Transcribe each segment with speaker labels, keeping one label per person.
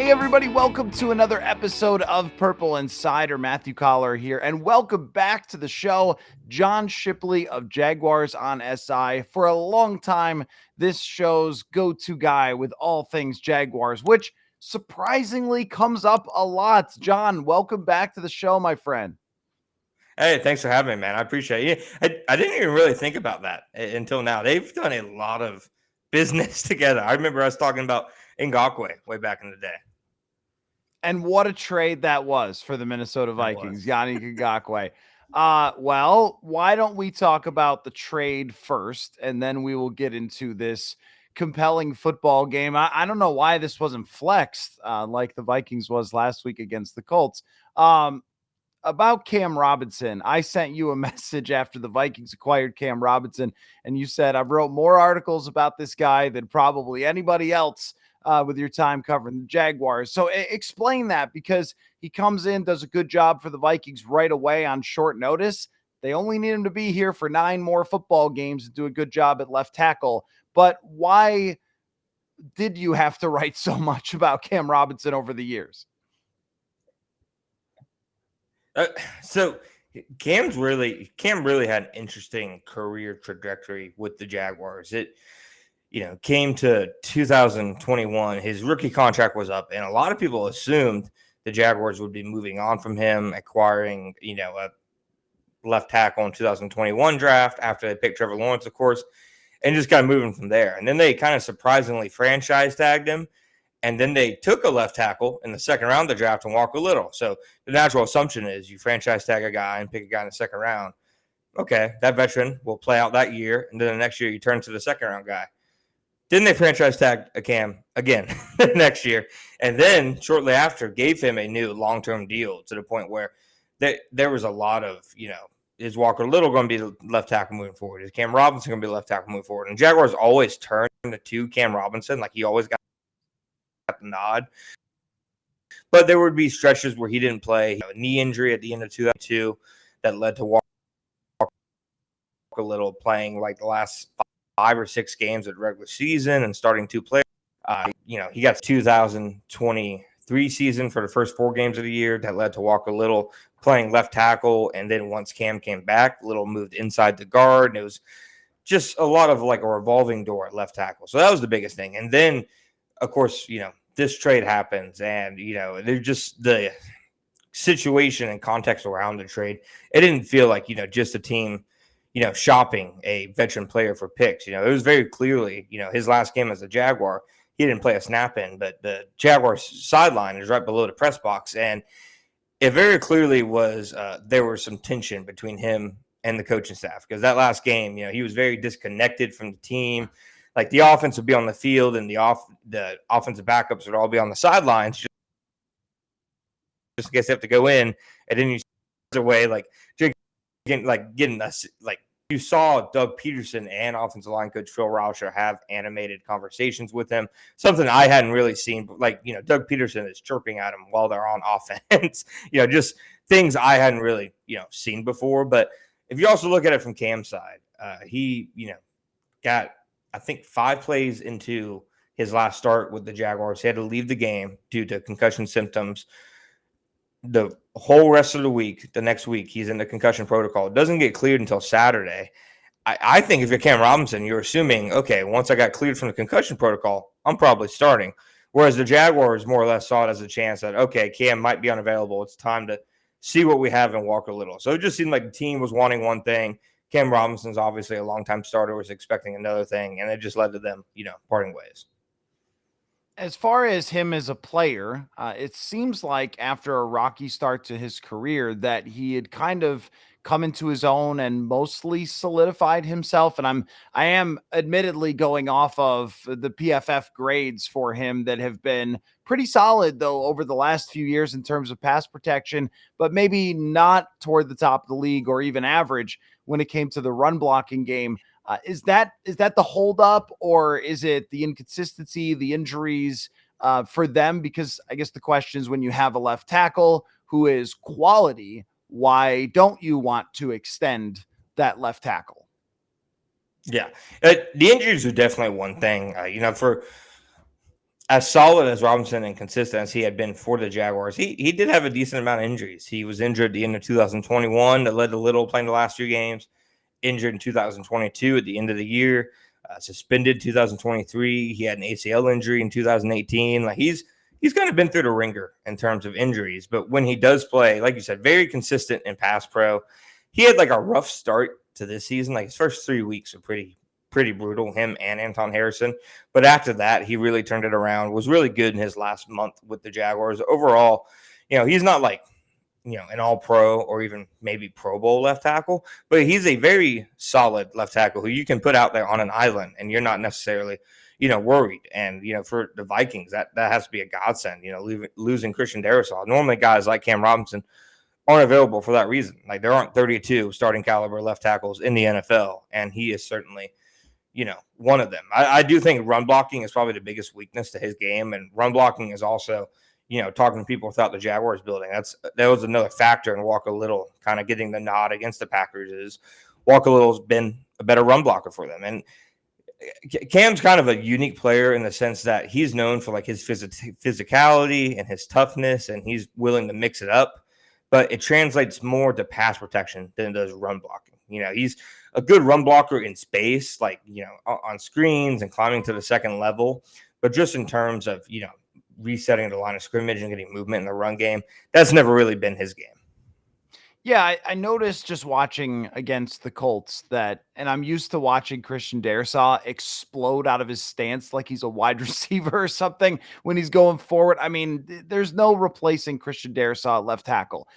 Speaker 1: Hey everybody, welcome to another episode of Purple Insider. Matthew Coller here, and welcome back to the show. John Shipley of Jaguars on SI. For a long time, this show's go-to guy with all things Jaguars, which surprisingly comes up a lot. John, welcome back to the show, my friend.
Speaker 2: Hey, thanks for having me, man. I appreciate it. I didn't even really think about that until now. They've done a lot of business together. I remember us talking about Ngakwe way back in the day.
Speaker 1: And what a trade that was for the Minnesota
Speaker 2: That
Speaker 1: Vikings,
Speaker 2: was.
Speaker 1: Yannick Ngakoue. Well, why don't we talk about the trade first, and then we will get into this compelling football game. I don't know why this wasn't flexed like the Vikings was last week against the Colts. About Cam Robinson, I sent you a message after the Vikings acquired Cam Robinson, and you said, I've wrote more articles about this guy than probably anybody else with your time covering the Jaguars. So explain that, because he comes in, does a good job for the Vikings right away on short notice. They only need him to be here for 9 more football games and do a good job at left tackle. But why did you have to write so much about Cam Robinson over the years?
Speaker 2: So Cam really had an interesting career trajectory with the Jaguars. It came to 2021, his rookie contract was up, and a lot of people assumed the Jaguars would be moving on from him, acquiring, a left tackle in 2021 draft after they picked Trevor Lawrence, of course, and just kind of moving from there. And then they kind of surprisingly franchise tagged him. And then they took a left tackle in the second round of the draft and Walker Little. So the natural assumption is you franchise tag a guy and pick a guy in the second round. Okay, that veteran will play out that year, and then the next year you turn to the second round guy. Then they franchise tagged a Cam again next year, and then shortly after gave him a new long-term deal to the point where there was a lot of, is Walker Little going to be the left tackle moving forward? Is Cam Robinson going to be the left tackle moving forward? And Jaguars always turned to Cam Robinson, like he always got the nod. But there would be stretches where he didn't play. A knee injury at the end of 2002 that led to Walker Little playing like the last 5 or 6 games of the regular season and starting 2 players. He got 2023 season for the first 4 games of the year that led to Walker Little playing left tackle. And then once Cam came back, Little moved inside the guard. And it was just a lot of like a revolving door at left tackle. So that was the biggest thing. And then, of course, this trade happens, and they're just the situation and context around the trade. It didn't feel like just a team shopping a veteran player for picks. It was very clearly his last game as a Jaguar, he didn't play a snap in, but the Jaguars sideline is right below the press box, and it very clearly was there was some tension between him and the coaching staff, because that last game he was very disconnected from the team. Like the offense would be on the field and the offensive backups would all be on the sidelines just in case they have to go in. And then you away getting us, like you saw Doug Peterson and offensive line coach Phil Rauscher have animated conversations with him. Something I hadn't really seen. Like Doug Peterson is chirping at him while they're on offense. Just things I hadn't really seen before. But if you also look at it from Cam's side, he got, I think, 5 plays into his last start with the Jaguars. He had to leave the game due to concussion symptoms. The whole rest of the week, the next week, he's in the concussion protocol. It doesn't get cleared until Saturday. I think if you're Cam Robinson, you're assuming, okay, once I got cleared from the concussion protocol, I'm probably starting. Whereas the Jaguars more or less saw it as a chance that, okay, Cam might be unavailable. It's time to see what we have in Walker Little. So it just seemed like the team was wanting one thing. Cam Robinson's obviously a longtime starter, was expecting another thing, and it just led to them, parting ways.
Speaker 1: As far as him as a player, it seems like after a rocky start to his career that he had kind of come into his own and mostly solidified himself. And I am admittedly going off of the PFF grades for him that have been pretty solid, though, over the last few years in terms of pass protection, but maybe not toward the top of the league or even average when it came to the run blocking game. Is that the holdup, or is it the inconsistency, the injuries for them? Because I guess the question is, when you have a left tackle who is quality, why don't you want to extend that left tackle?
Speaker 2: Yeah, the injuries are definitely one thing. as solid as Robinson and consistent as he had been for the Jaguars, he did have a decent amount of injuries. He was injured at the end of 2021 that led to Little playing the last 3 games. Injured in 2022 at the end of the year. Suspended 2023. He had an ACL injury in 2018. Like he's kind of been through the ringer in terms of injuries. But when he does play, like you said, very consistent in pass pro. He had like a rough start to this season. Like his first 3 weeks are pretty brutal, him and Anton Harrison. But after that, he really turned it around, was really good in his last month with the Jaguars. Overall, he's not like, an all-pro or even maybe Pro Bowl left tackle, but he's a very solid left tackle who you can put out there on an island and you're not necessarily, worried. And, for the Vikings, that has to be a godsend, losing Christian Darrisaw. Normally guys like Cam Robinson aren't available for that reason. Like there aren't 32 starting caliber left tackles in the NFL, and he is certainly one of them. I do think run blocking is probably the biggest weakness to his game, and run blocking is also, talking to people without the Jaguars building. That was another factor in Walker Little kind of getting the nod against the Packers. Is Walker Little's been a better run blocker for them, and Cam's kind of a unique player in the sense that he's known for like his physicality and his toughness, and he's willing to mix it up, but it translates more to pass protection than it does run blocking. He's a good run blocker in space, like, on screens and climbing to the second level. But just in terms of, resetting the line of scrimmage and getting movement in the run game, that's never really been his game.
Speaker 1: Yeah, I noticed just watching against the Colts that, and I'm used to watching Christian Darrisaw explode out of his stance like he's a wide receiver or something when he's going forward. I mean, there's no replacing Christian Darrisaw at left tackle.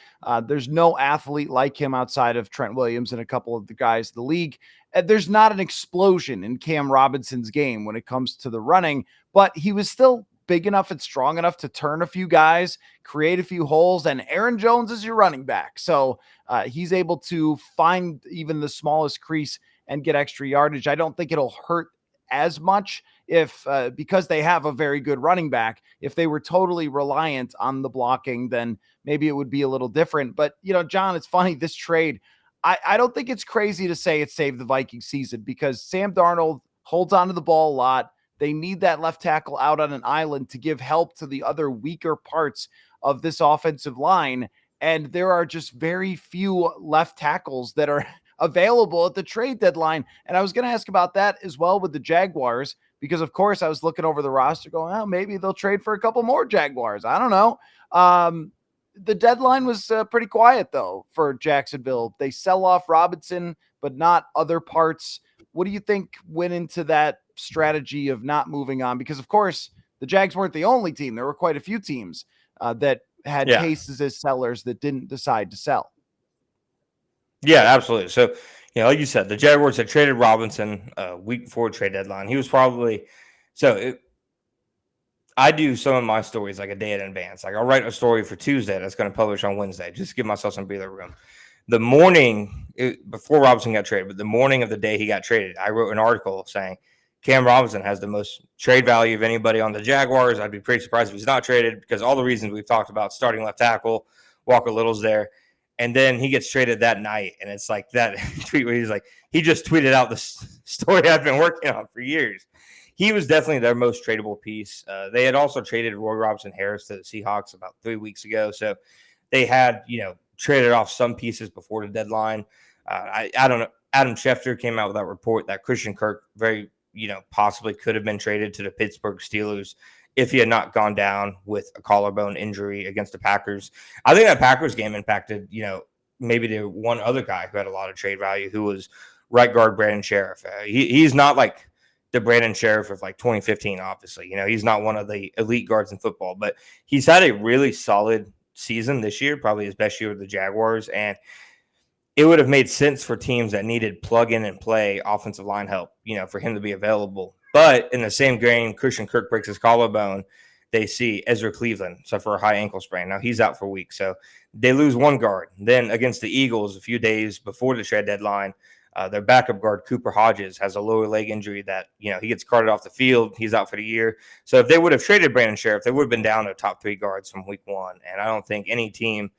Speaker 1: There's no athlete like him outside of Trent Williams and a couple of the guys in the league. There's not an explosion in Cam Robinson's game when it comes to the running, but he was still big enough and strong enough to turn a few guys, create a few holes, and Aaron Jones is your running back. So he's able to find even the smallest crease and get extra yardage. I don't think it'll hurt as much if because they have a very good running back. If they were totally reliant on the blocking, then maybe it would be a little different. But, John, it's funny, this trade, I don't think it's crazy to say it saved the Vikings season because Sam Darnold holds onto the ball a lot. They need that left tackle out on an island to give help to the other weaker parts of this offensive line. And there are just very few left tackles that are available at the trade deadline. And I was going to ask about that as well with the Jaguars, because of course I was looking over the roster going, oh, maybe they'll trade for a couple more Jaguars. I don't know. The deadline was pretty quiet though for Jacksonville. They sell off Robinson, but not other parts. What do you think went into that strategy of not moving on? Because of course the Jags weren't the only team. There were quite a few teams that had cases as sellers that didn't decide to sell.
Speaker 2: Yeah, absolutely. So, like you said, the Jaguars had traded Robinson a week before trade deadline. He was probably I do some of my stories like a day in advance. Like I'll write a story for Tuesday that's going to publish on Wednesday. Just give myself some breather room. The morning before Robinson got traded, but the morning of the day he got traded, I wrote an article saying Cam Robinson has the most trade value of anybody on the Jaguars. I'd be pretty surprised if he's not traded because all the reasons we've talked about, starting left tackle, Walker Little's there. And then he gets traded that night. And it's like that tweet where he's like, he just tweeted out the story I've been working on for years. He was definitely their most tradable piece. They had also traded Roy Robinson Harris to the Seahawks about 3 weeks ago. So they had, traded off some pieces before the deadline. I don't know. Adam Schefter came out with that report that Christian Kirk very, possibly could have been traded to the Pittsburgh Steelers if he had not gone down with a collarbone injury against the Packers. I think that Packers game impacted, maybe the one other guy who had a lot of trade value, who was right guard Brandon Sheriff. He's not like the Brandon Sheriff of like 2015, obviously. He's not one of the elite guards in football, but he's had a really solid season this year, probably his best year with the Jaguars. And it would have made sense for teams that needed plug in and play offensive line help, for him to be available. But in the same game, Christian Kirk breaks his collarbone. They see Ezra Cleveland suffer a high ankle sprain. Now he's out for weeks. So they lose one guard. Then against the Eagles, a few days before the trade deadline, their backup guard, Cooper Hodges, has a lower leg injury that, he gets carted off the field. He's out for the year. So if they would have traded Brandon Sheriff, they would have been down to top 3 guards from week 1. And I don't think any team,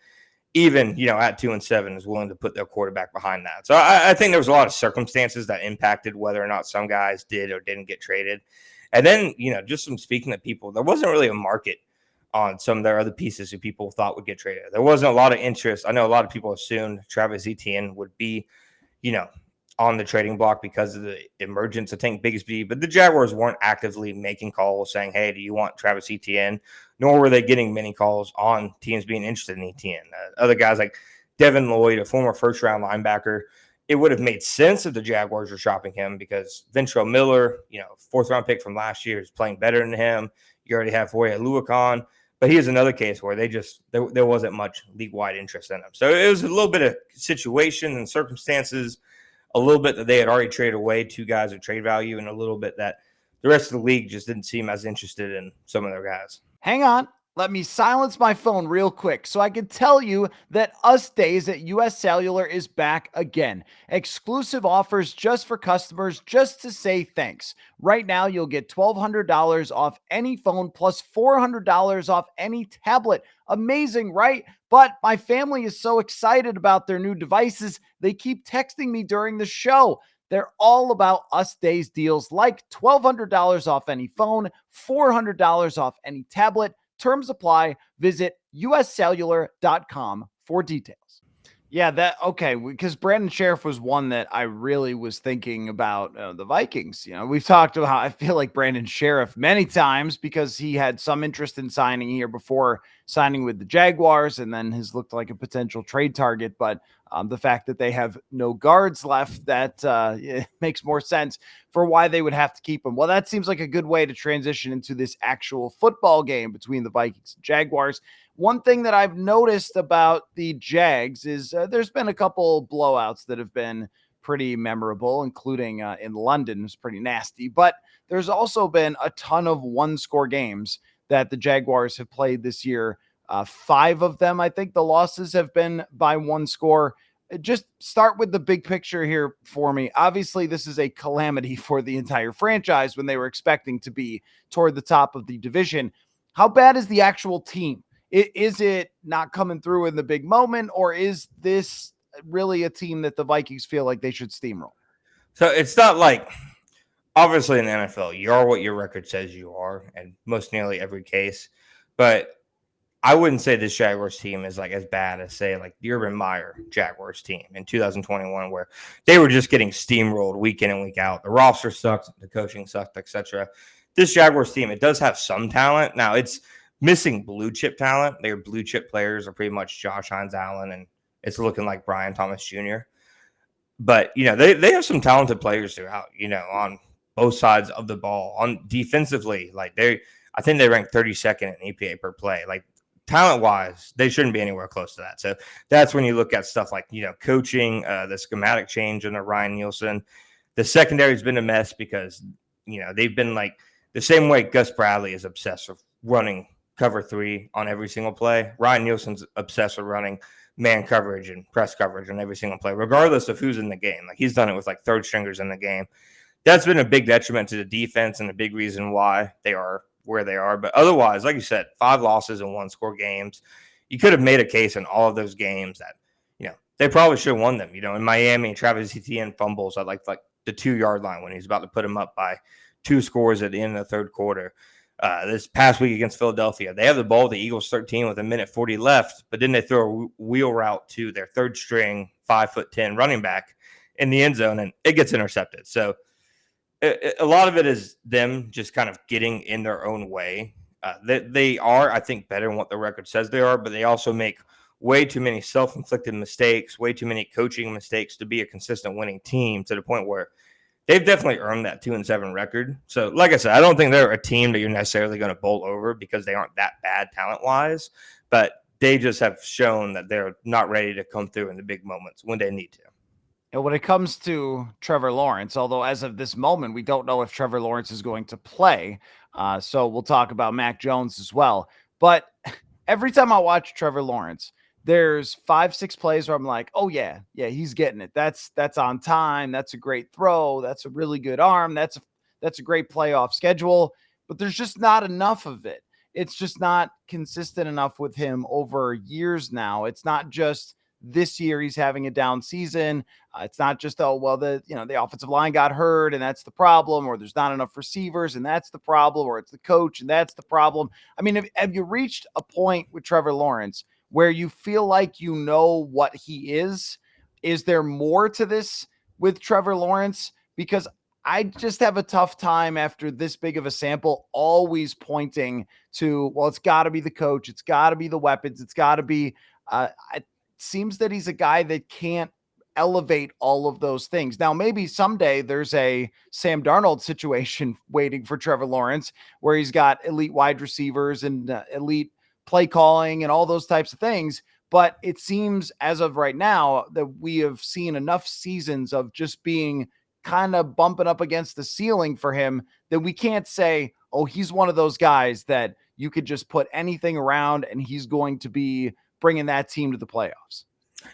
Speaker 2: even, at 2-7, is willing to put their quarterback behind that. So I think there was a lot of circumstances that impacted whether or not some guys did or didn't get traded. And then, just from speaking to people, there wasn't really a market on some of their other pieces who people thought would get traded. There wasn't a lot of interest. I know a lot of people assumed Travis Etienne would be, on the trading block because of the emergence of Tank Bigsby, but the Jaguars weren't actively making calls saying, hey, do you want Travis Etienne? Nor were they getting many calls on teams being interested in Etienne. Other guys like Devin Lloyd, a former first-round linebacker, it would have made sense if the Jaguars were shopping him because Ventrell Miller, fourth-round pick from last year, is playing better than him. You already have Foye Oluokun, but he is another case where there wasn't much league-wide interest in him. So it was a little bit of situation and circumstances, a little bit that they had already traded away two guys of trade value, and a little bit that the rest of the league just didn't seem as interested in some of their guys.
Speaker 1: Hang on. Let me silence my phone real quick so I can tell you that Us Days at US Cellular is back again. Exclusive offers just for customers, just to say thanks. Right now, you'll get $1,200 off any phone plus $400 off any tablet. Amazing, right? But my family is so excited about their new devices, they keep texting me during the show. They're all about Us Days deals like $1,200 off any phone, $400 off any tablet. Terms apply. Visit uscellular.com for details. Yeah, okay, because Brandon Sheriff was one that I really was thinking about the Vikings. We've talked about how I feel like Brandon Sheriff many times because he had some interest in signing here before signing with the Jaguars and then has looked like a potential trade target. But the fact that they have no guards left, that it makes more sense for why they would have to keep him. Well, that seems like a good way to transition into this actual football game between the Vikings and Jaguars. One thing that I've noticed about the Jags is there's been a couple blowouts that have been pretty memorable, including in London. It was pretty nasty. But there's also been a ton of one-score games that the Jaguars have played this year. 5 of them, I think the losses have been by one score. Just start with the big picture here for me. Obviously, this is a calamity for the entire franchise when they were expecting to be toward the top of the division. How bad is the actual team? Is it not coming through in the big moment, or is this really a team that the Vikings feel like they should steamroll?
Speaker 2: So it's not like, obviously in the NFL, you are what your record says you are, and most nearly every case. But I wouldn't say this Jaguars team is like as bad as, say, like the Urban Meyer Jaguars team in 2021, where they were just getting steamrolled week in and week out. The roster sucked, the coaching sucked, etc. This Jaguars team, it does have some talent. Now it's missing blue chip talent. Their blue chip players are pretty much Josh Hines-Allen, and it's looking like Brian Thomas Jr. But, they have some talented players throughout, on both sides of the ball. On defensively, I think they rank 32nd in EPA per play. Like, talent-wise, they shouldn't be anywhere close to that. So that's when you look at stuff like, coaching, the schematic change under Ryan Nielsen. The secondary's been a mess because, they've been like the same way Gus Bradley is obsessed with running cover 3 on every single play. Ryan Nielsen's obsessed with running man coverage and press coverage on every single play, regardless of who's in the game. Like, he's done it with like third stringers in the game. That's been a big detriment to the defense and a big reason why they are where they are. But otherwise, like you said, 5 losses in one-score games. You could have made a case in all of those games that, they probably should have won them. In Miami, Travis Etienne fumbles at like the 2-yard line when he's about to put him up by 2 scores at the end of the third quarter. This past week against Philadelphia, they have the ball at the Eagles 13 with 1:40 left, but then they throw a wheel route to their third string 5'10" running back in the end zone, and it gets intercepted. So a lot of it is them just kind of getting in their own way. They are, I think, better than what the record says they are, but they also make way too many self-inflicted mistakes, way too many coaching mistakes to be a consistent winning team, to the point where they've definitely earned that 2-7 record. So, like I said, I don't think they're a team that you're necessarily going to bowl over because they aren't that bad talent-wise, but they just have shown that they're not ready to come through in the big moments when they need to.
Speaker 1: And when it comes to Trevor Lawrence, although as of this moment, we don't know if Trevor Lawrence is going to play, so we'll talk about Mac Jones as well. But every time I watch Trevor Lawrence, there's 5-6 plays where I'm like, oh yeah, he's getting it. That's on time. That's a great throw. That's a really good arm. That's a great playoff schedule, but there's just not enough of it. It's just not consistent enough with him over years now. It's not just this year he's having a down season. It's not just, oh, well, the offensive line got hurt and that's the problem, or there's not enough receivers and that's the problem, or it's the coach and that's the problem. I mean, have you reached a point with Trevor Lawrence where you feel like you know what he is? Is there more to this with Trevor Lawrence? Because I just have a tough time after this big of a sample always pointing to, well, it's got to be the coach. It's got to be the weapons. It's got to be, it seems that he's a guy that can't elevate all of those things. Now, maybe someday there's a Sam Darnold situation waiting for Trevor Lawrence where he's got elite wide receivers and elite play calling and all those types of things. But it seems as of right now that we have seen enough seasons of just being kind of bumping up against the ceiling for him that we can't say, oh, he's one of those guys that you could just put anything around and he's going to be bringing that team to the playoffs.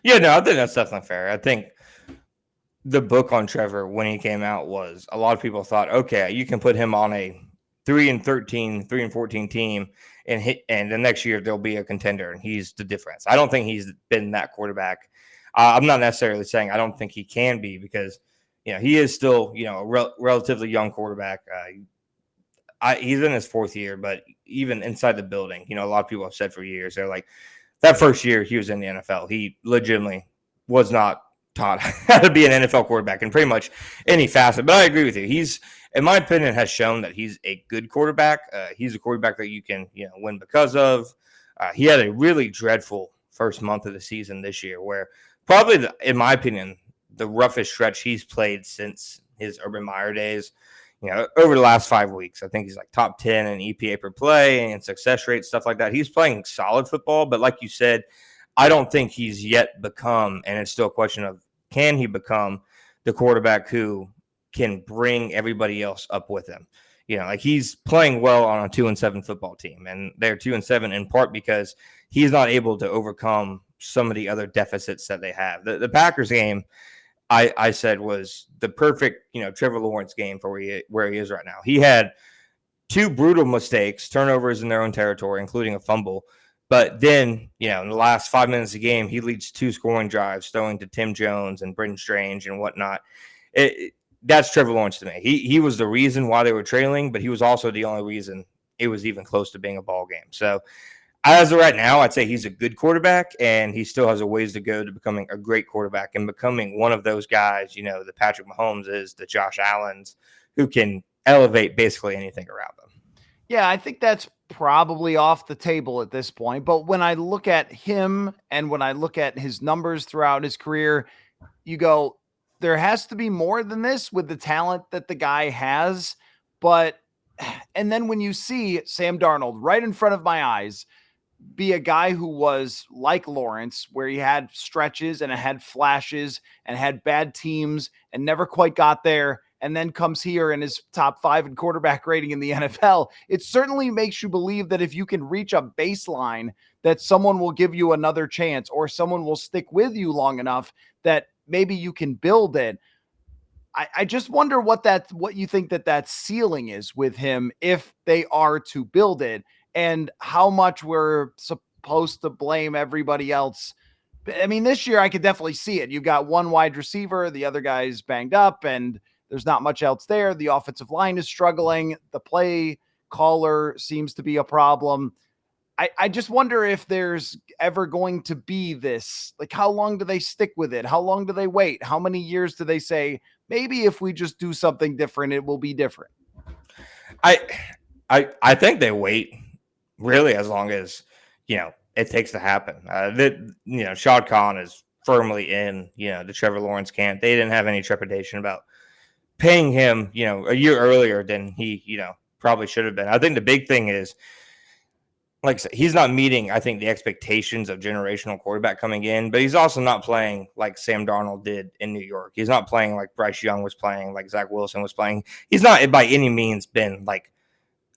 Speaker 2: Yeah, no, I think that's definitely fair. I think the book on Trevor when he came out was a lot of people thought, okay, you can put him on a 3-13, 3-14 team and the next year there'll be a contender and he's the difference. I don't think he's been that quarterback. I'm not necessarily saying I don't think he can be because he is still, a relatively young quarterback. He's in his fourth year, but even inside the building, a lot of people have said for years, they're like, that first year he was in the NFL, he legitimately was not taught how to be an NFL quarterback in pretty much any facet. But I agree with you. He's, in my opinion, has shown that he's a good quarterback. He's a quarterback that you can, win because of. He had a really dreadful first month of the season this year where probably, in my opinion, the roughest stretch he's played since his Urban Meyer days. Over the last 5 weeks, I think he's like top 10 in EPA per play and success rate, stuff like that. He's playing solid football, but like you said, I don't think he's yet become, and it's still a question of, can he become the quarterback who can bring everybody else up with him? He's playing well on a 2-7 football team, and they're 2-7 in part because he's not able to overcome some of the other deficits that they have. The Packers game, I said, was the perfect, Trevor Lawrence game for where he is right now. He had 2 brutal mistakes, turnovers in their own territory, including a fumble. But then, in the last 5 minutes of the game, he leads 2 scoring drives, throwing to Tim Jones and Britton Strange and whatnot. That's Trevor Lawrence to me. He was the reason why they were trailing, but he was also the only reason it was even close to being a ball game. So as of right now, I'd say he's a good quarterback, and he still has a ways to go to becoming a great quarterback and becoming one of those guys, the Patrick Mahomes is, the Josh Allens, who can elevate basically anything around them.
Speaker 1: Yeah, I think that's probably off the table at this point. But when I look at him and when I look at his numbers throughout his career, you go, there has to be more than this with the talent that the guy has. And then when you see Sam Darnold right in front of my eyes, be a guy who was like Lawrence, where he had stretches and had flashes and had bad teams and never quite got there, and then comes here and is top 5 in quarterback rating in the NFL, it certainly makes you believe that if you can reach a baseline, that someone will give you another chance or someone will stick with you long enough that maybe you can build it. I just wonder what you think that ceiling is with him if they are to build it, and how much we're supposed to blame everybody else. I mean, this year I could definitely see it. You've got one wide receiver, the other guy's banged up, and there's not much else there. The offensive line is struggling. The play caller seems to be a problem. I just wonder if there's ever going to be this, like, how long do they stick with it? How long do they wait? How many years do they say, maybe if we just do something different, it will be different?
Speaker 2: I think they wait really as long as, it takes to happen. Shad Khan is firmly in, the Trevor Lawrence camp. They didn't have any trepidation about paying him, a year earlier than he, probably should have been. I think the big thing is, like I said, he's not meeting, I think, the expectations of generational quarterback coming in, but he's also not playing like Sam Darnold did in New York. He's not playing like Bryce Young was playing, like Zach Wilson was playing. He's not by any means been like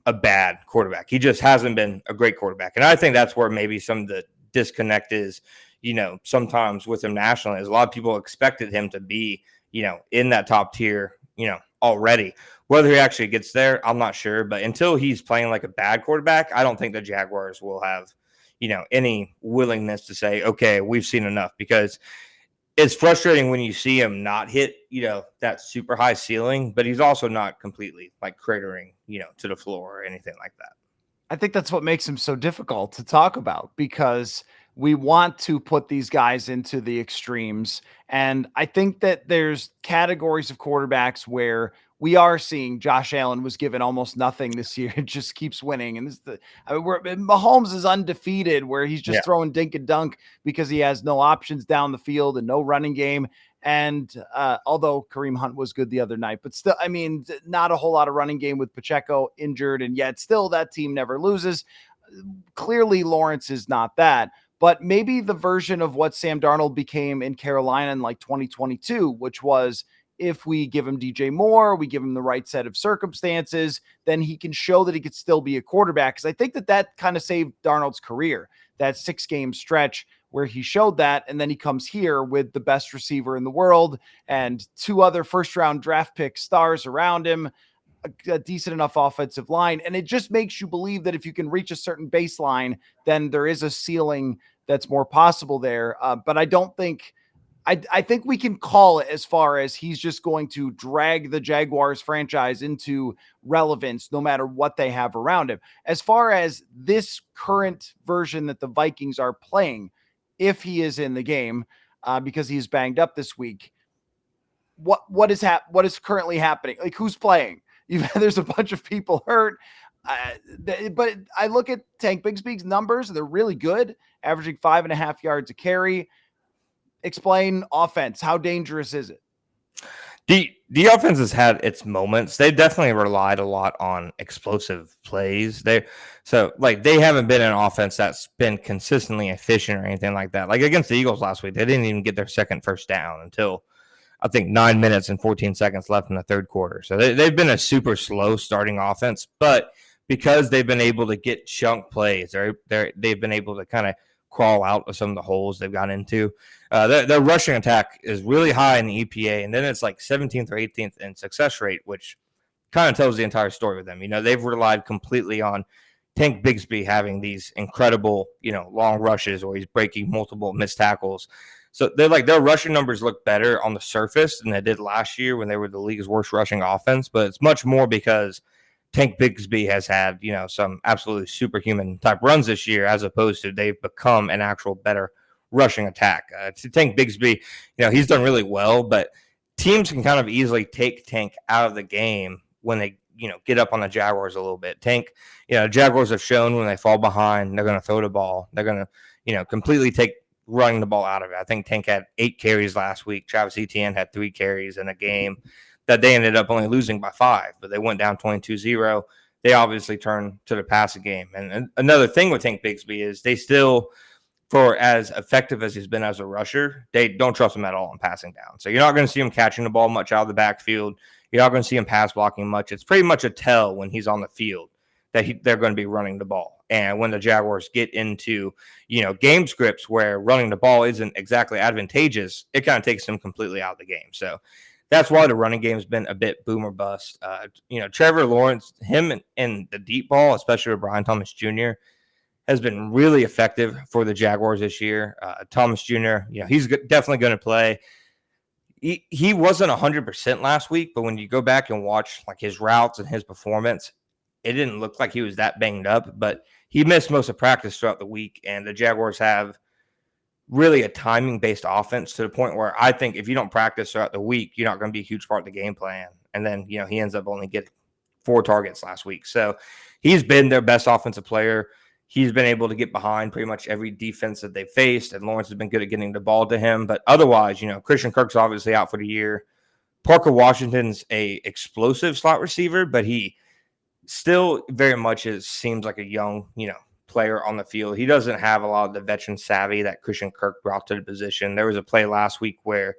Speaker 2: a bad quarterback. He just hasn't been a great quarterback. And I think that's where maybe some of the disconnect is, sometimes with him nationally, is a lot of people expected him to be, in that top tier, already. Whether he actually gets there, I'm not sure. But until he's playing like a bad quarterback, I don't think the Jaguars will have, any willingness to say, okay, we've seen enough, because it's frustrating when you see him not hit, that super high ceiling, but he's also not completely like cratering, to the floor or anything like that.
Speaker 1: I think that's what makes him so difficult to talk about, because we want to put these guys into the extremes. And I think that there's categories of quarterbacks where we are seeing Josh Allen was given almost nothing this year. It just keeps winning. And Mahomes is undefeated, where he's just throwing dink and dunk because he has no options down the field and no running game. And although Kareem Hunt was good the other night, but still, I mean, not a whole lot of running game with Pacheco injured, and yet still that team never loses. Clearly, Lawrence is not that, but maybe the version of what Sam Darnold became in Carolina in like 2022, which was, if we give him DJ Moore, we give him the right set of circumstances, then he can show that he could still be a quarterback. Because I think that kind of saved Darnold's career, that 6-game stretch where he showed that, and then he comes here with the best receiver in the world and 2 other first-round draft pick stars around him, a decent enough offensive line, and it just makes you believe that if you can reach a certain baseline, then there is a ceiling that's more possible there. But I don't think I think we can call it, as far as he's just going to drag the Jaguars franchise into relevance no matter what they have around him. As far as this current version that the Vikings are playing, if he is in the game, because he's banged up this week, what is currently happening? Like, who's playing? There's a bunch of people hurt. But I look at Tank Bigsby's numbers, and they're really good, averaging 5.5 yards a carry. Explain offense. How dangerous is it?
Speaker 2: The offense has had its moments. They definitely relied a lot on explosive plays. They haven't been an offense that's been consistently efficient or anything like that. Like against the Eagles last week, they didn't even get their second first down until I think 9 minutes and 14 seconds left in the third quarter. So they've been a super slow starting offense, but because they've been able to get chunk plays, they've been able to kind of crawl out of some of the holes they've got into. Their rushing attack is really high in the EPA, and then it's like 17th or 18th in success rate, which kind of tells the entire story with them. They've relied completely on Tank Bigsby having these incredible, long rushes, or he's breaking multiple missed tackles. So their rushing numbers look better on the surface than they did last year when they were the league's worst rushing offense, but it's much more because Tank Bigsby has had, some absolutely superhuman type runs this year, as opposed to they've become an actual better rushing attack. To Tank Bigsby, he's done really well, but teams can kind of easily take Tank out of the game when they, get up on the Jaguars a little bit. Tank, Jaguars have shown when they fall behind, they're going to throw the ball. They're going to, completely take running the ball out of it. I think Tank had 8 carries last week. Travis Etienne had 3 carries in a game that they ended up only losing by 5, but they went down 22-0. They obviously turned to the passing game. And another thing with Tank Bigsby is they still, for as effective as he's been as a rusher, they don't trust him at all in passing down. So you're not going to see him catching the ball much out of the backfield. You're not going to see him pass blocking much. It's pretty much a tell when he's on the field that they're going to be running the ball. And when the Jaguars get into, game scripts where running the ball isn't exactly advantageous, it kind of takes them completely out of the game. So that's why the running game has been a bit boom or bust. Trevor Lawrence, him and the deep ball, especially with Brian Thomas Jr., has been really effective for the Jaguars this year. Thomas Jr., he's definitely going to play. He wasn't 100% last week, but when you go back and watch like his routes and his performance, it didn't look like he was that banged up, but he missed most of practice throughout the week, and the Jaguars have really a timing-based offense to the point where I think if you don't practice throughout the week, you're not going to be a huge part of the game plan. And then, he ends up only getting 4 targets last week. So he's been their best offensive player. He's been able to get behind pretty much every defense that they've faced, and Lawrence has been good at getting the ball to him. But otherwise, Christian Kirk's obviously out for the year. Parker Washington's a explosive slot receiver, but he still very much seems like a young, player on the field. He doesn't have a lot of the veteran savvy that Christian Kirk brought to the position. There was a play last week where,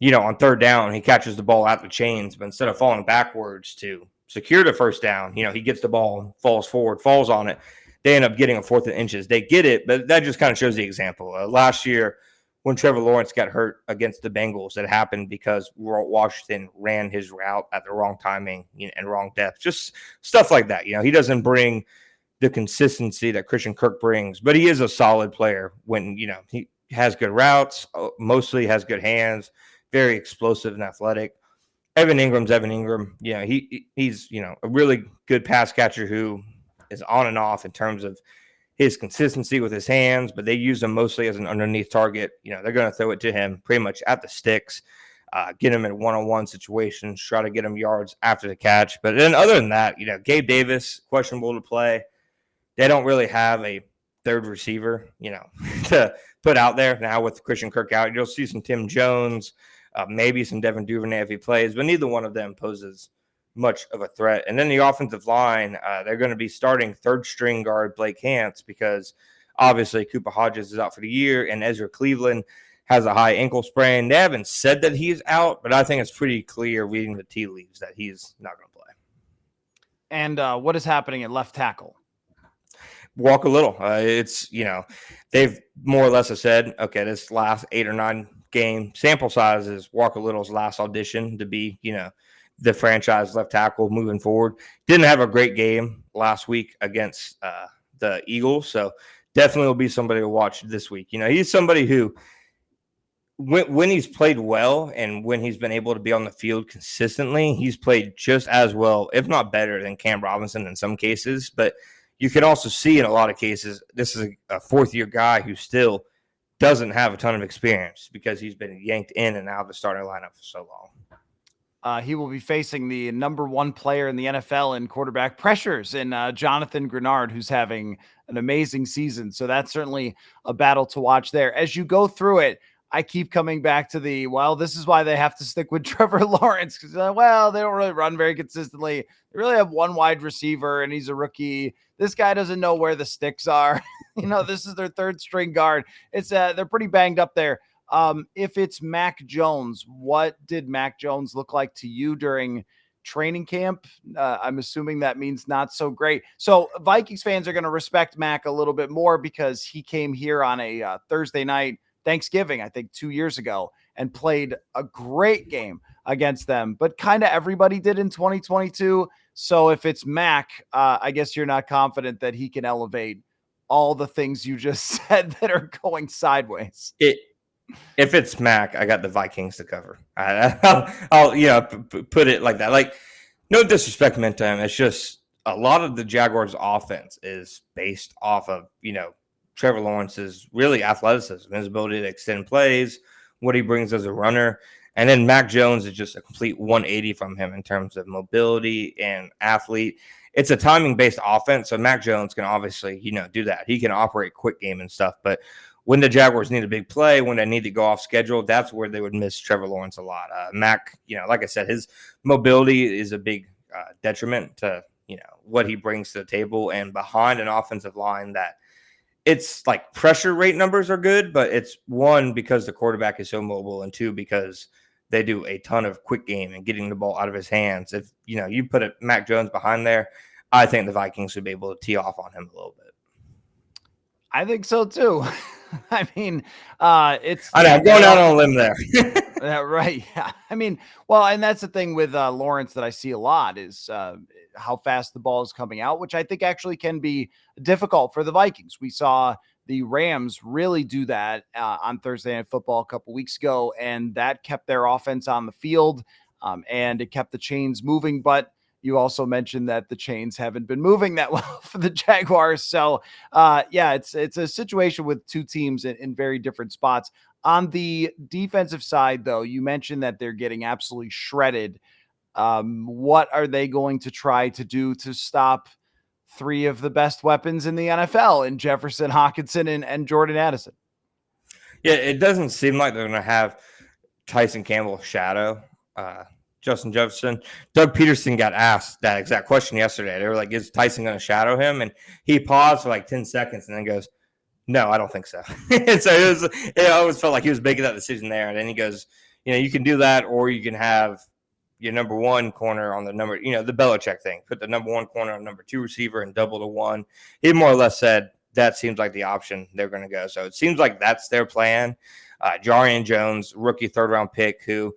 Speaker 2: on third down, he catches the ball out the chains, but instead of falling backwards to secure the first down, he gets the ball, falls forward, falls on it. They end up getting a 4th and inches. They get it, but that just kind of shows the example. Last year, when Trevor Lawrence got hurt against the Bengals, it happened because Washington ran his route at the wrong timing and wrong depth. Just stuff like that. He doesn't bring the consistency that Christian Kirk brings. But he is a solid player when, he has good routes, mostly has good hands, very explosive and athletic. Evan Ingram's Evan Ingram. He's a really good pass catcher who is on and off in terms of his consistency with his hands, but they use him mostly as an underneath target. They're going to throw it to him pretty much at the sticks, get him in one-on-one situations, try to get him yards after the catch. But then other than that, Gabe Davis, questionable to play. They don't really have a third receiver, to put out there now with Christian Kirk out. You'll see some Tim Jones, maybe some Devin Duvernay if he plays, but neither one of them poses much of a threat. And then the offensive line, they're going to be starting third string guard Blake Hance because obviously Cooper Hodges is out for the year and Ezra Cleveland has a high ankle sprain. They haven't said that he's out, but I think it's pretty clear reading the tea leaves that he's not going to play.
Speaker 1: And what is happening at left tackle?
Speaker 2: Walk a little. They've more or less said, okay, this last 8 or 9 game sample size is Walk a Little's last audition to be, the franchise left tackle moving forward. Didn't have a great game last week against the Eagles, so definitely will be somebody to watch this week. He's somebody who, when he's played well and when he's been able to be on the field consistently, he's played just as well, if not better, than Cam Robinson in some cases. But you can also see in a lot of cases, this is a fourth-year guy who still doesn't have a ton of experience because he's been yanked in and out of the starting lineup for so long.
Speaker 1: He will be facing the number 1 player in the NFL in quarterback pressures in Jonathan Grenard, who's having an amazing season. So that's certainly a battle to watch there. As you go through it, I keep coming back to this is why they have to stick with Trevor Lawrence because, they don't really run very consistently. They really have one wide receiver and he's a rookie. This guy doesn't know where the sticks are. This is their third string guard. It's they're pretty banged up there. If it's Mac Jones, what did Mac Jones look like to you during training camp? I'm assuming that means not so great. So Vikings fans are going to respect Mac a little bit more because he came here on a Thursday night, Thanksgiving, I think 2 years ago, and played a great game against them, but kind of everybody did in 2022. So if it's Mac, I guess you're not confident that he can elevate all the things you just said that are going sideways.
Speaker 2: If it's Mac, I got the Vikings to cover. I'll put it like that. Like, no disrespect meant to him. It's just a lot of the Jaguars' offense is based off of, Trevor Lawrence's really athleticism, his ability to extend plays, what he brings as a runner. And then Mac Jones is just a complete 180 from him in terms of mobility and athlete. It's a timing-based offense, so Mac Jones can obviously, do that. He can operate quick game and stuff, but when the Jaguars need a big play, when they need to go off schedule, that's where they would miss Trevor Lawrence a lot. Mac, like I said, his mobility is a big detriment to, what he brings to the table. And behind an offensive line that it's like pressure rate numbers are good, but it's one, because the quarterback is so mobile, and two, because they do a ton of quick game and getting the ball out of his hands. If, you put a Mac Jones behind there, I think the Vikings would be able to tee off on him a little bit.
Speaker 1: I think so too. I mean,
Speaker 2: I'm going out on a limb there.
Speaker 1: Right. Yeah. I mean, well, and that's the thing with Lawrence that I see a lot is how fast the ball is coming out, which I think actually can be difficult for the Vikings. We saw the Rams really do that on Thursday Night Football a couple weeks ago, and that kept their offense on the field and it kept the chains moving. But you also mentioned that the chains haven't been moving that well for the Jaguars. So, it's a situation with two teams in very different spots. On the defensive side, though, you mentioned that they're getting absolutely shredded. What are they going to try to do to stop three of the best weapons in the NFL in Jefferson, Hockenson, and Jordan Addison?
Speaker 2: Yeah, it doesn't seem like they're going to have Tyson Campbell shadow Justin Jefferson. Doug Peterson got asked that exact question yesterday. They were like, is Tyson going to shadow him? And he paused for like 10 seconds and then goes, no, I don't think so. And so it always felt like he was making that decision there. And then he goes, you can do that, or you can have your number one corner on the number, the Belichick thing. Put the number one corner on number two receiver and double to one. He more or less said that seems like the option they're going to go. So it seems like that's their plan. Jarian Jones, rookie third-round pick, who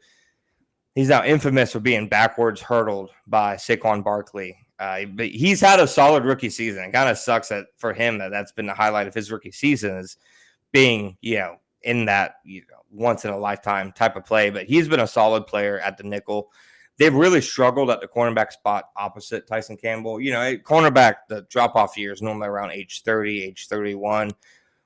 Speaker 2: he's now infamous for being backwards hurdled by Saquon Barkley But he's had a solid rookie season. It kind of sucks that for him that's been the highlight of his rookie season is being, in that once in a lifetime type of play. But he's been a solid player at the nickel. They've really struggled at the cornerback spot opposite Tyson Campbell. Cornerback, the drop-off year is normally around age 30, age 31.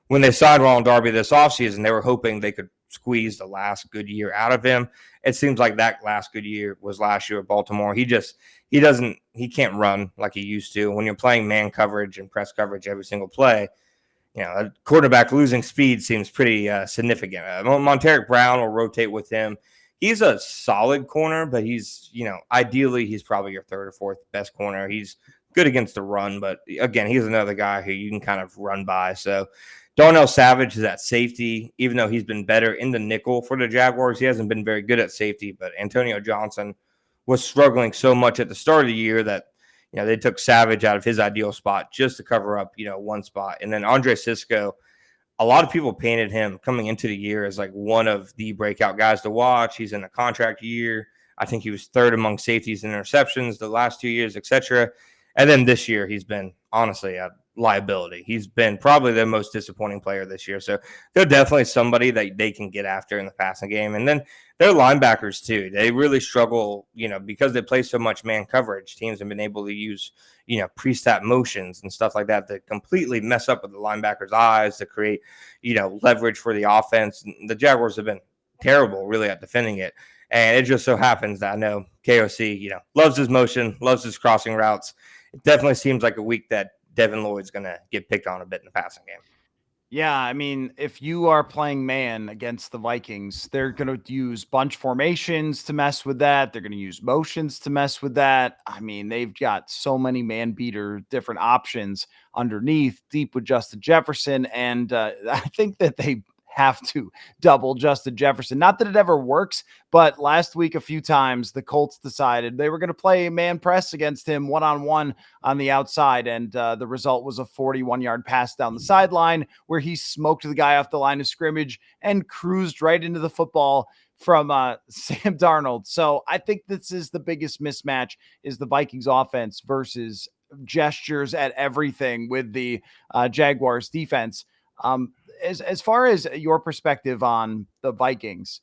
Speaker 2: When they signed Ronald Darby this offseason, they were hoping they could squeeze the last good year out of him. It seems like that last good year was last year at Baltimore. He can't run like he used to. When you're playing man coverage and press coverage every single play, a quarterback losing speed seems pretty significant. Monteric Brown will rotate with him. He's a solid corner, but he's, ideally he's probably your third or fourth best corner. He's good against the run, but again, he's another guy who you can kind of run by. So Darnell Savage is at safety, even though he's been better in the nickel for the Jaguars. He hasn't been very good at safety, but Antonio Johnson was struggling so much at the start of the year that, they took Savage out of his ideal spot just to cover up, one spot. And then Andre Sisco, a lot of people painted him coming into the year as like one of the breakout guys to watch. He's in a contract year. I think he was third among safeties and interceptions the last 2 years, etc. And then this year, he's been honestly a liability. He's been probably the most disappointing player this year. So they're definitely somebody that they can get after in the passing game. And then their linebackers too. They really struggle, because they play so much man coverage. Teams have been able to use, pre-snap motions and stuff like that to completely mess up with the linebackers' eyes to create, leverage for the offense. The Jaguars have been terrible really at defending it. And it just so happens that I know KOC, loves his motion, loves his crossing routes. It definitely seems like a week that Devin Lloyd's going to get picked on a bit in the passing game.
Speaker 1: Yeah, I mean, if you are playing man against the Vikings, they're going to use bunch formations to mess with that. They're going to use motions to mess with that. I mean, they've got so many man beater different options underneath, deep with Justin Jefferson. And I think that they have to double Justin Jefferson. Not that it ever works, but last week, a few times, the Colts decided they were going to play man press against him one-on-one on the outside. And the result was a 41-yard pass down the sideline where he smoked the guy off the line of scrimmage and cruised right into the football from Sam Darnold. So I think this is the biggest mismatch is the Vikings offense versus gestures at everything with the Jaguars defense. As far as your perspective on the Vikings,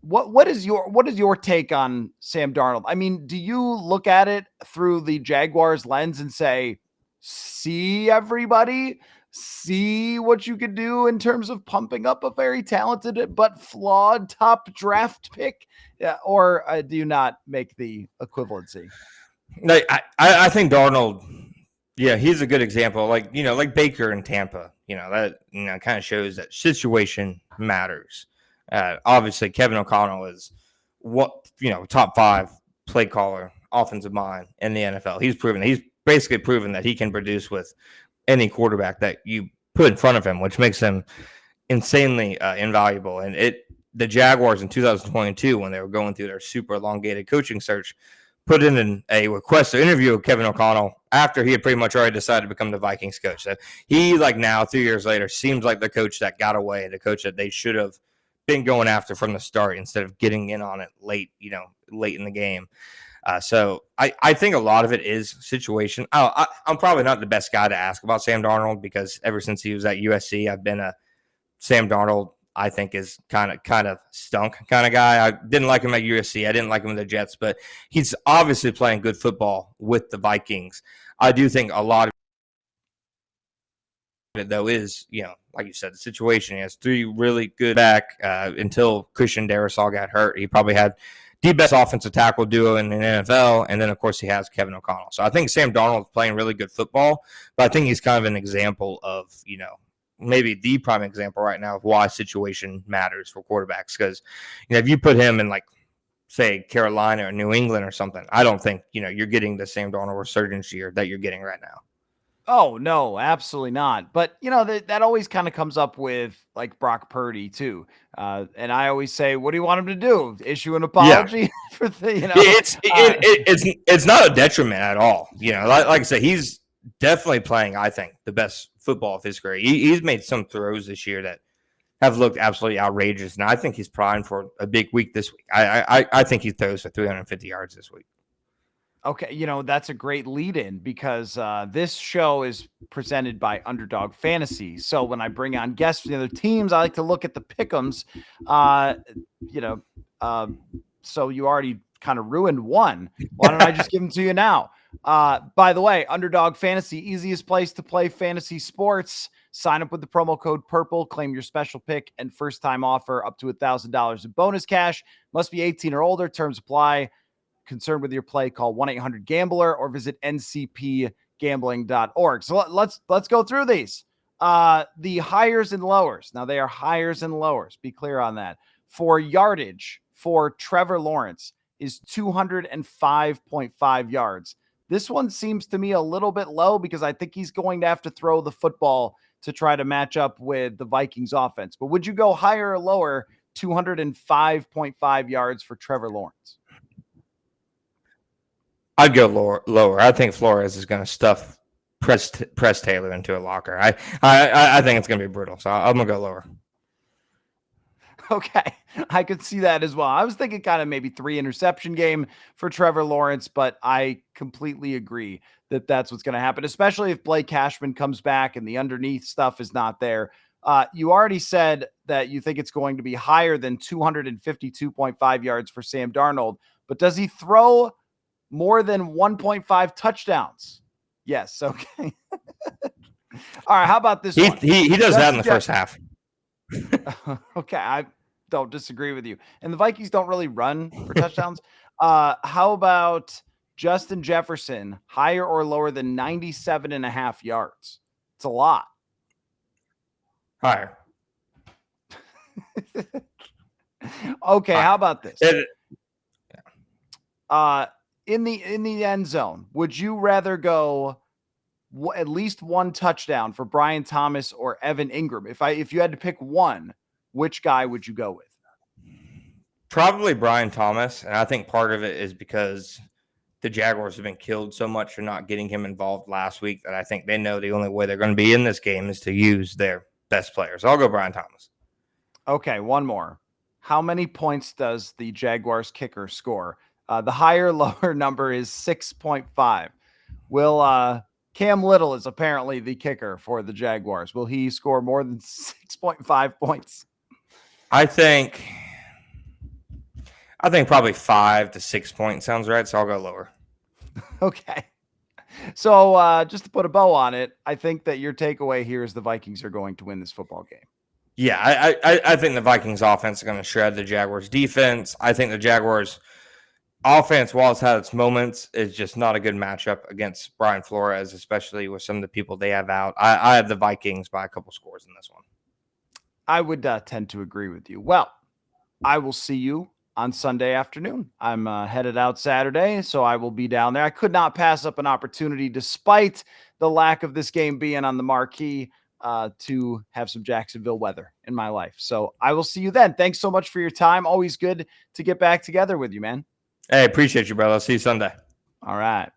Speaker 1: what is your take on Sam Darnold? I mean, do you look at it through the Jaguars lens and say, see everybody, see what you could do in terms of pumping up a very talented but flawed top draft pick, or do you not make the equivalency?
Speaker 2: No, I think Darnold, yeah, he's a good example. Like Baker in Tampa. That kind of shows that situation matters. Obviously, Kevin O'Connell is top 5 play caller, offensive mind in the NFL. He's basically proven that he can produce with any quarterback that you put in front of him, which makes him insanely invaluable. And the Jaguars in 2022, when they were going through their super elongated coaching search, put in a request to interview with Kevin O'Connell after he had pretty much already decided to become the Vikings coach. So he, now 3 years later, seems like the coach that got away, the coach that they should have been going after from the start instead of getting in on it late in the game. So I think a lot of it is situation. I'm probably not the best guy to ask about Sam Darnold because ever since he was at USC, I've been a Sam Darnold, I think, is kind of stunk kind of guy. I didn't like him at USC. I didn't like him in the Jets, but he's obviously playing good football with the Vikings. I do think a lot of it, though, is, like you said, the situation. He has 3 really good back until Christian Darrisaw got hurt. He probably had the best offensive tackle duo in the NFL, and then, of course, he has Kevin O'Connell. So I think Sam Darnold is playing really good football, but I think he's kind of an example of, maybe the prime example right now of why situation matters for quarterbacks. Because, if you put him in say Carolina or New England or something, I don't think, you're getting the Sam Darnold resurgence year that you're getting right now.
Speaker 1: Oh, no, absolutely not. But, that always kind of comes up with Brock Purdy tue. And I always say, what do you want him to do? Issue an apology for the,
Speaker 2: it's not a detriment at all. Like I said, he's definitely playing, I think, the best football of his career. He's made some throws this year that have looked absolutely outrageous, and I think he's primed for a big week this week. I think he throws for 350 yards this week.
Speaker 1: Okay, that's a great lead in because this show is presented by Underdog Fantasy. So when I bring on guests from the other teams, I like to look at the pick'ems. Uh, you know, uh, so you already kind of ruined one. Why don't I just give them to you now? By the way, Underdog Fantasy, easiest place to play fantasy sports. Sign up with the promo code PURPLE, claim your special pick and first time offer up to $1,000 in bonus cash. Must be 18 or older. Terms apply. Concerned with your play, call 1-800-GAMBLER or visit ncpgambling.org. So let's go through these. The hires and lowers. Now they are hires and lowers. Be clear on that. For yardage for Trevor Lawrence is 205.5 yards. This one seems to me a little bit low because I think he's going to have to throw the football to try to match up with the Vikings offense. But would you go higher or lower 205.5 yards for Trevor Lawrence?
Speaker 2: I'd go lower. I think Flores is going to stuff Press Taylor into a locker. I think it's going to be brutal. So I'm going to go lower.
Speaker 1: Okay, I could see that as well. I was thinking kind of maybe 3 interception game for Trevor Lawrence, but I completely agree that that's what's going to happen, especially if Blake Cashman comes back and the underneath stuff is not there. You already said that you think it's going to be higher than 252.5 yards for Sam Darnold, but does he throw more than 1.5 touchdowns? Yes. Okay. All right. How about this one?
Speaker 2: He does that in the first half.
Speaker 1: Okay. I don't disagree with you. And the Vikings don't really run for touchdowns. How about Justin Jefferson, higher or lower than 97.5 yards? It's a lot.
Speaker 2: Higher.
Speaker 1: Okay. How about this? In the end zone, would you rather go at least one touchdown for Brian Thomas or Evan Ingram? If you had to pick one, which guy would you go with?
Speaker 2: Probably Brian Thomas, and I think part of it is because the Jaguars have been killed so much for not getting him involved last week that I think they know the only way they're going to be in this game is to use their best players. So I'll go Brian Thomas.
Speaker 1: Okay, one more. How many points does the Jaguars kicker score? The higher lower number is 6.5. Will Cam Little is apparently the kicker for the Jaguars. Will he score more than 6.5 points?
Speaker 2: I think probably 5 to 6 points sounds right, so I'll go lower.
Speaker 1: Okay. So just to put a bow on it, I think that your takeaway here is the Vikings are going to win this football game.
Speaker 2: Yeah, I think the Vikings offense is going to shred the Jaguars defense. I think the Jaguars offense, while it's had its moments, is just not a good matchup against Brian Flores, especially with some of the people they have out. I have the Vikings by a couple scores in this one.
Speaker 1: I would tend to agree with you. Well, I will see you on Sunday afternoon. I'm headed out Saturday, so I will be down there. I could not pass up an opportunity, despite the lack of this game being on the marquee, to have some Jacksonville weather in my life. So I will see you then. Thanks so much for your time. Always good to get back together with you, man.
Speaker 2: Hey, appreciate you, brother. I'll see you Sunday.
Speaker 1: All right.